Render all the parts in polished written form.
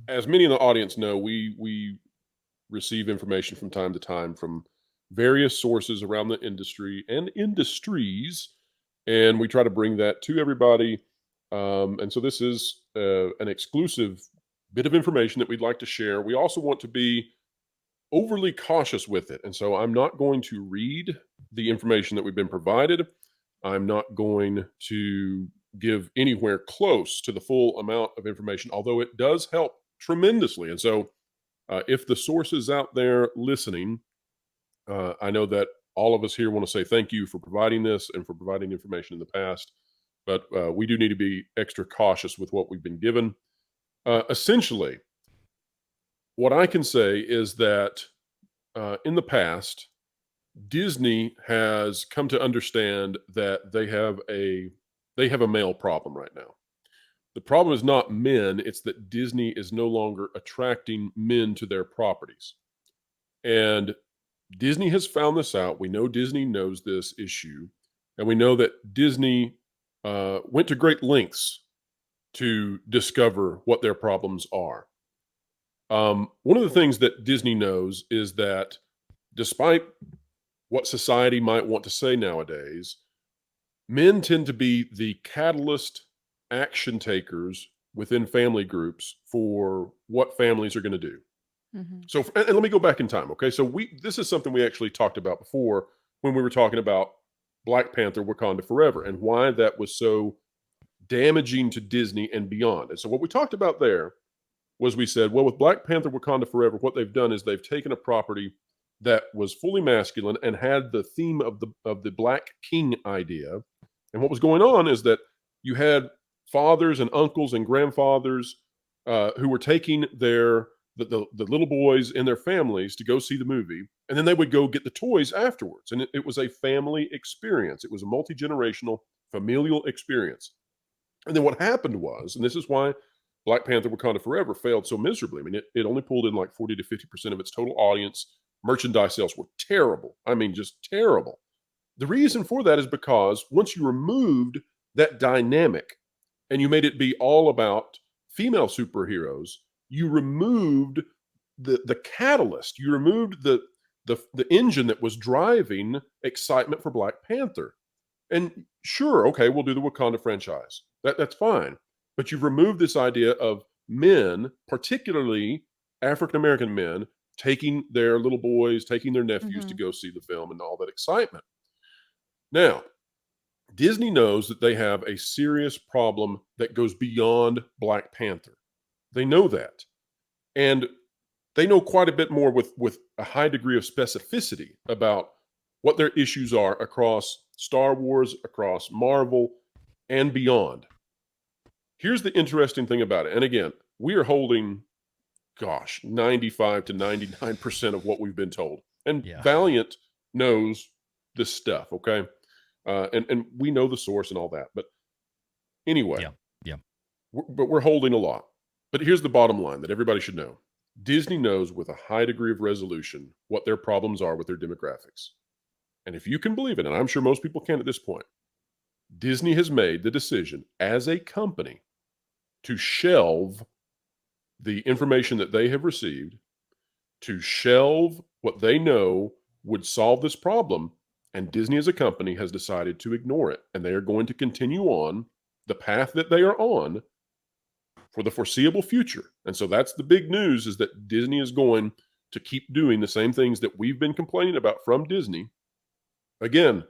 as many in the audience know, we receive information from time to time from various sources around the industry and industries, and we try to bring that to everybody. And so this is an exclusive bit of information that we'd like to share. We also want to be overly cautious with it, and so I'm not going to read the information that we've been provided. I'm not going to give anywhere close to the full amount of information, although it does help tremendously. And so, if the sources out there listening, I know that all of us here want to say thank you for providing this and for providing information in the past, but we do need to be extra cautious with what we've been given. Essentially, what I can say is that in the past, Disney has come to understand that they have a male problem right now. The problem is not men, it's that Disney is no longer attracting men to their properties. And Disney has found this out. We know Disney knows this issue, and we know that Disney went to great lengths to discover what their problems are. One of the things that Disney knows is that despite what society might want to say nowadays, men tend to be the catalyst action takers within family groups for what families are going to do. Hmm. So, and let me go back in time. Okay. So this is something we actually talked about before when we were talking about Black Panther Wakanda Forever and why that was so damaging to Disney and beyond. And so what we talked about there was we said, well, with Black Panther Wakanda Forever, what they've done is they've taken a property that was fully masculine and had the theme of the Black King idea. And what was going on is that you had fathers and uncles and grandfathers who were taking the little boys in their families to go see the movie, and then they would go get the toys afterwards. And it was a family experience. It was a multi-generational familial experience. And then what happened was, and this is why Black Panther Wakanda Forever failed so miserably. I mean, it only pulled in like 40 to 50% of its total audience. Merchandise sales were terrible. I mean, just terrible. The reason for that is because once you removed that dynamic and you made it be all about female superheroes, you removed the catalyst. You removed the engine that was driving excitement for Black Panther. And sure, okay, we'll do the Wakanda franchise. That's fine. But you've removed this idea of men, particularly African American men, taking their little boys, taking their nephews to Hmm. go see the film and all that excitement. Now, Disney knows that they have a serious problem that goes beyond Black Panther. They know that. And they know quite a bit more with a high degree of specificity about what their issues are across Star Wars, across Marvel, and beyond. Here's the interesting thing about it. And again, we are holding, gosh, 95 to 99% of what we've been told. And Yeah. Valiant knows this stuff, okay? And we know the source and all that. But anyway, Yeah. Yeah. but we're holding a lot. But here's the bottom line that everybody should know. Disney knows with a high degree of resolution what their problems are with their demographics. And if you can believe it, and I'm sure most people can at this point, Disney has made the decision as a company to shelve the information that they have received, to shelve what they know would solve this problem. And Disney as a company has decided to ignore it. And they are going to continue on the path that they are on for the foreseeable future. And so that's the big news is that Disney is going to keep doing the same things that we've been complaining about from Disney. Again,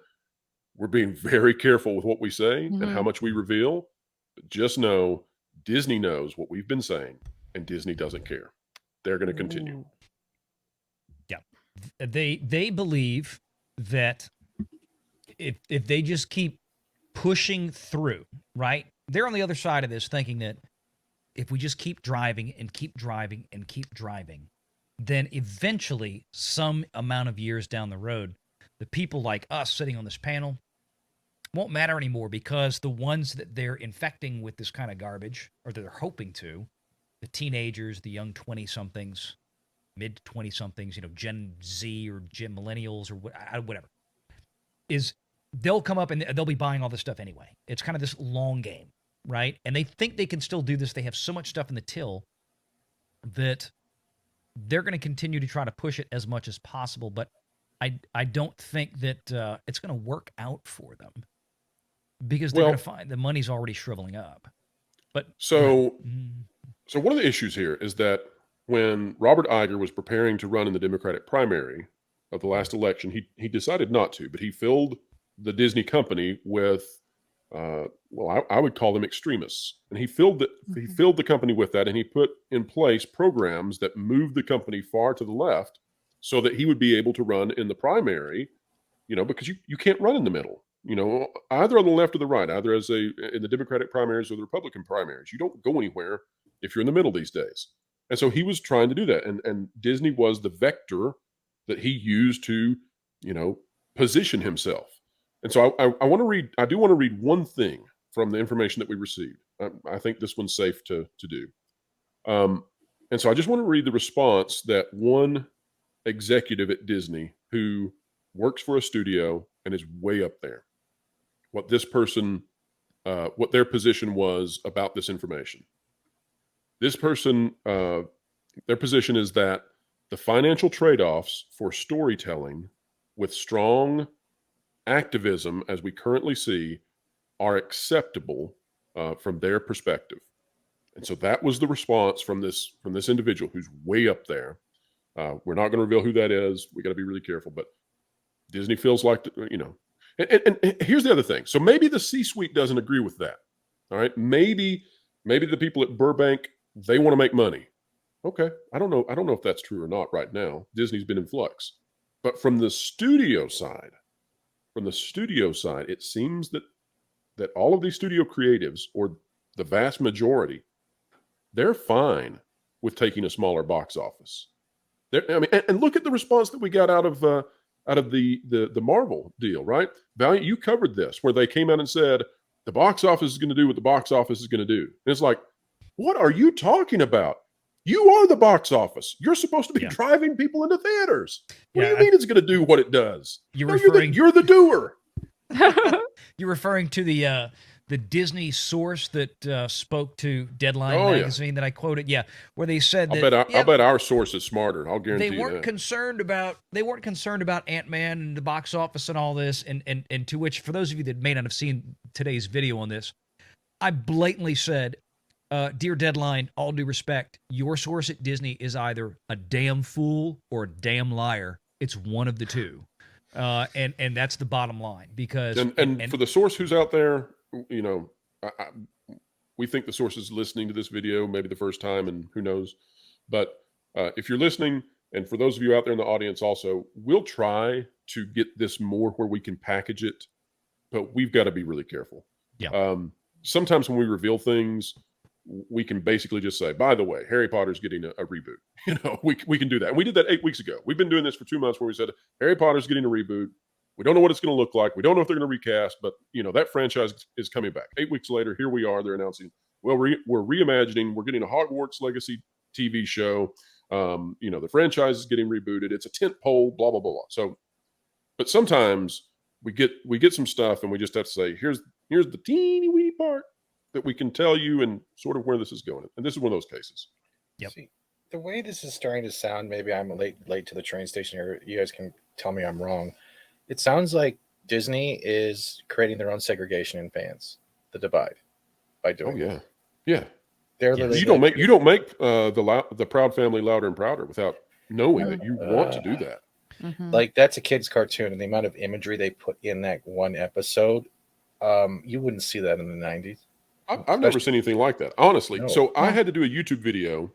we're being very careful with what we say and how Hmm. much we reveal. But just know Disney knows what we've been saying, and Disney doesn't care. They're going to continue. Ooh. Yeah. They believe that if they just keep pushing through, right? They're on the other side of this thinking that if we just keep driving and keep driving and keep driving, then eventually some amount of years down the road, the people like us sitting on this panel won't matter anymore because the ones that they're infecting with this kind of garbage, or that they're hoping to, the teenagers, the young 20 somethings, mid 20 somethings, Gen Z or Gen millennials or whatever, is they'll come up and they'll be buying all this stuff anyway. It's kind of this long game, right? And they think they can still do this. They have so much stuff in the till. that they're going to continue to try to push it as much as possible, but I don't think that it's going to work out for them because they're going Well, to find the money's already shriveling up. But so so one of the issues here is that when Robert Iger was preparing to run in the Democratic primary of the last election, he decided not to, but he filled the Disney company with well, I would call them extremists, and he filled the company with that, and he put in place programs that moved the company far to the left, so that he would be able to run in the primary. Because you can't run in the middle. Either on the left or the right, either in the Democratic primaries or the Republican primaries. You don't go anywhere if you're in the middle these days. And so he was trying to do that, and Disney was the vector that he used to, position himself. And so I want to read. I do want to read one thing from the information that we received. I think this one's safe to do. And so I just want to read the response that one executive at Disney who works for a studio and is way up there, what their position was about this information. This person, their position is that the financial trade-offs for storytelling with strong activism, as we currently see, are acceptable from their perspective. And so that was the response from this individual who's way up there. We're not going to reveal who that is. We got to be really careful, but Disney feels like, and here's the other thing. So maybe the C-suite doesn't agree with that. All right. Maybe the people at Burbank, they want to make money. Okay. I don't know if that's true or not right now. Disney's been in flux. But from the studio side, it seems that all of these studio creatives, or the vast majority, they're fine with taking a smaller box office. And look at the response that we got out of the Marvel deal, right? Valiant, you covered this, where they came out and said the box office is going to do what the box office is going to do. And it's like, what are you talking about? You are the box office. You're supposed to be driving people into theaters. What do you mean it's going to do what it does? You're the doer. You're referring to the Disney source that spoke to Deadline magazine that I quoted. Yeah, where they said that I bet our source is smarter. I'll guarantee they weren't concerned about Ant-Man and the box office and all this, and to which, for those of you that may not have seen today's video on this, I blatantly said, dear Deadline, all due respect, your source at Disney is either a damn fool or a damn liar. It's one of the two. And that's the bottom line, because and for the source who's out there, we think the source is listening to this video maybe the first time, and who knows. But if you're listening, and for those of you out there in the audience also, we'll try to get this more where we can package it, but we've got to be really careful. Yeah. Sometimes when we reveal things, we can basically just say, by the way, Harry Potter's getting a reboot. We can do that. And we did that 8 weeks ago. We've been doing this for 2 months, where we said, Harry Potter's getting a reboot. We don't know what it's going to look like. We don't know if they're going to recast, but that franchise is coming back. 8 weeks later, here we are. They're announcing, well, we're reimagining. We're getting a Hogwarts Legacy TV show. The franchise is getting rebooted. It's a tent pole, blah, blah, blah, blah. So, but sometimes we get some stuff, and we just have to say, here's the teeny weeny part that we can tell you and sort of where this is going. And this is one of those cases. Yep. See, the way this is starting to sound, maybe I'm late to the train station here. You guys can tell me I'm wrong. It sounds like Disney is creating their own segregation in fans, the divide, by doing it. Yeah. You don't make the Proud Family louder and prouder without knowing that you want to do that. Mm-hmm. Like, that's a kid's cartoon, and the amount of imagery they put in that one episode, you wouldn't see that in the 90s. I've never seen anything like that, honestly. No. So I had to do a YouTube video.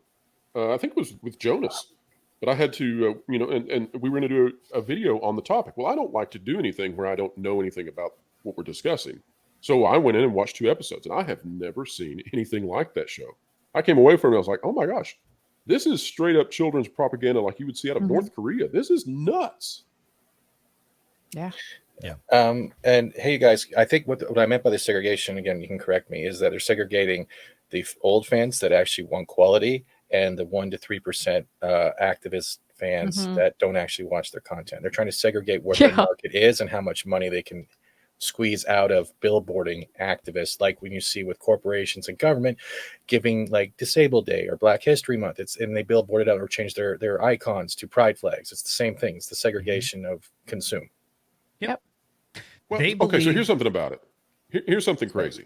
I think it was with Jonas, but I had to, and we were going to do a video on the topic. Well, I don't like to do anything where I don't know anything about what we're discussing. So I went in and watched 2 episodes, and I have never seen anything like that show. I came away from it, I was like, oh my gosh, this is straight up children's propaganda like you would see out of North Korea. This is nuts. Yeah. Yeah. And hey, you guys, I think what I meant by the segregation, again, you can correct me, is that they're segregating the old fans that actually want quality and the 1% to 3% activist fans that don't actually watch their content. They're trying to segregate what their market is and how much money they can squeeze out of billboarding activists, like when you see with corporations and government giving like Disabled Day or Black History Month. And they billboard it out or change their icons to pride flags. It's the same thing. It's the segregation of consume. Yep. Well, They okay, so believe- here's something about it. Here's something crazy.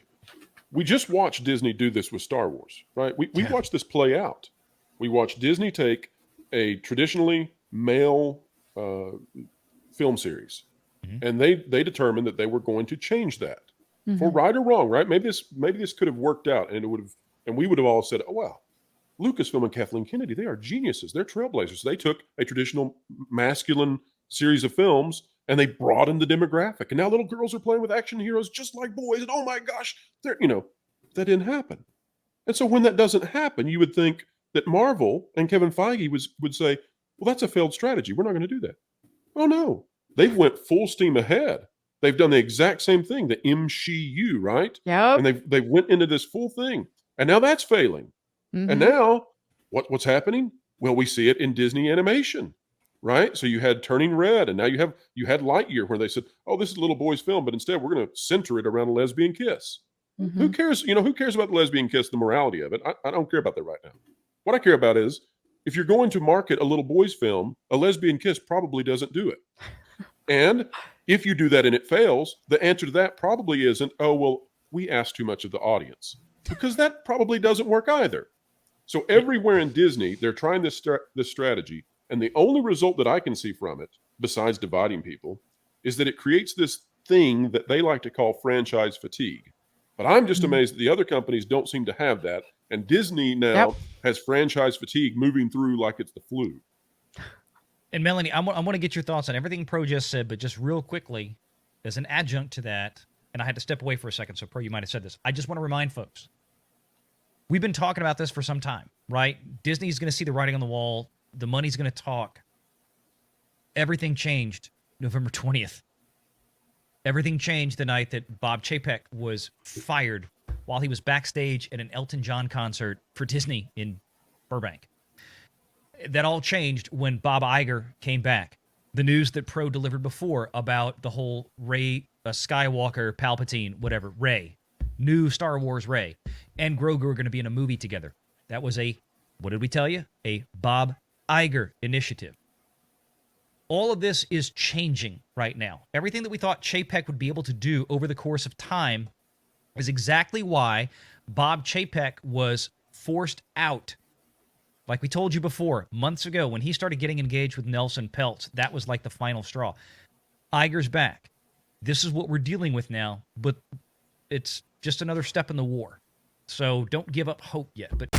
We just watched Disney do this with Star Wars, right? We Yeah. watched this play out. We watched Disney take a traditionally male film series, and they determined that they were going to change that for right or wrong, right? Maybe this could have worked out, and we would have all said, "Oh wow, Lucasfilm and Kathleen Kennedy, they are geniuses. They're trailblazers. They took a traditional masculine series of films and they broadened the demographic. And now little girls are playing with action heroes just like boys. And oh my gosh, that didn't happen. And so when that doesn't happen, you would think that Marvel and Kevin Feige would say, well, that's a failed strategy. We're not going to do that. Oh no, they've went full steam ahead. They've done the exact same thing, the MCU, right? Yep. And they went into this full thing. And now that's failing. And now what's happening? Well, we see it in Disney animation, right? So you had Turning Red, and now you had Lightyear, where they said, "Oh, this is a little boy's film, but instead we're going to center it around a lesbian kiss." Who cares? Who cares about the lesbian kiss, the morality of it? I don't care about that right now. What I care about is if you're going to market a little boy's film, a lesbian kiss probably doesn't do it. And if you do that and it fails, the answer to that probably isn't, "Oh, well, we asked too much of the audience," because that probably doesn't work either. So everywhere in Disney, they're trying this strategy, and the only result that I can see from it, besides dividing people, is that it creates this thing that they like to call franchise fatigue. But I'm just amazed that the other companies don't seem to have that, and Disney now has franchise fatigue moving through like it's the flu. And Melonie, I want to get your thoughts on everything Pro just said, but just real quickly, as an adjunct to that, and I had to step away for a second, so Pro, you might have said this. I just want to remind folks, we've been talking about this for some time, right? Disney's going to see the writing on the wall. The money's going to talk. Everything changed November 20th. Everything changed the night that Bob Chapek was fired while he was backstage at an Elton John concert for Disney in Burbank. That all changed when Bob Iger came back. The news that Pro delivered before about the whole Rey, Skywalker, Palpatine, whatever, Rey, new Star Wars Rey, and Grogu are going to be in a movie together. That was what did we tell you? A Bob Iger initiative. All of this is changing right now. Everything that we thought Chapek would be able to do over the course of time is exactly why Bob Chapek was forced out. Like we told you before, months ago, when he started getting engaged with Nelson Peltz, that was like the final straw. Iger's back. This is what we're dealing with now, but it's just another step in the war. So don't give up hope yet. But